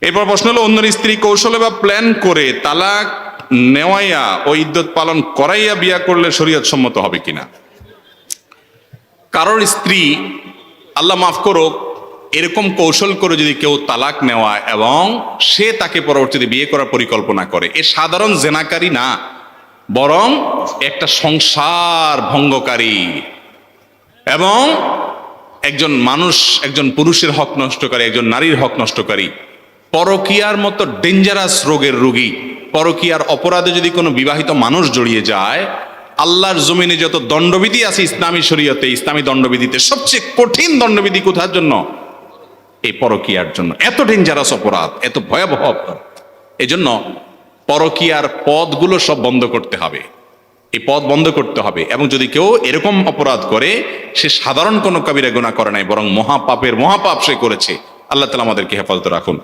এরপর প্রশ্ন হলো, অন্যের স্ত্রী কৌশলে বা প্ল্যান করে তালাক নেওয়াইয়া ও ইদ্যত পালন করাইয়া বিয়া করলে শরীয়ত সম্মত হবে কিনা। কারোর স্ত্রী, আল্লাহ মাফ করুক, এরকম কৌশল করে যদি কেউ তালাক নেওয়া এবং সে তাকে পরবর্তীতে বিয়ে করার পরিকল্পনা করে, এ সাধারণ জেনাকারী না, বরং একটা সংসার ভঙ্গকারী এবং একজন মানুষ, একজন পুরুষের হক নষ্টকারী, একজন নারীর হক নষ্টকারী, পরকীয়ার মতো ডেঞ্জারাস রোগের রোগী। পরকীয়ার অপরাধে যদি কোনো বিবাহিত মানুষ জড়িয়ে যায়, আল্লাহর জমিনে যত দণ্ডবিধি আছে ইসলামী শরীয়তে, ইসলামী দণ্ডবিধিতে সবচেয়ে কঠিন দণ্ডবিধি কোথার জন্য? এই পরকীয়ার জন্য। এত ডেঞ্জারাস অপরাধ, এত ভয়াবহ অপরাধ। এজন্য পরকীয়ার পদগুলো সব বন্ধ করতে হবে, এই পথ বন্ধ করতে হবে। এবং যদি কেউ এরকম অপরাধ করে, সে সাধারণ কোনো কবিরা গুনাহ করে নাই, বরং মহাপাপের মহাপাপ সে করেছে। আল্লাহ তাআলা আমাদেরকে হেফাজত রাখুন।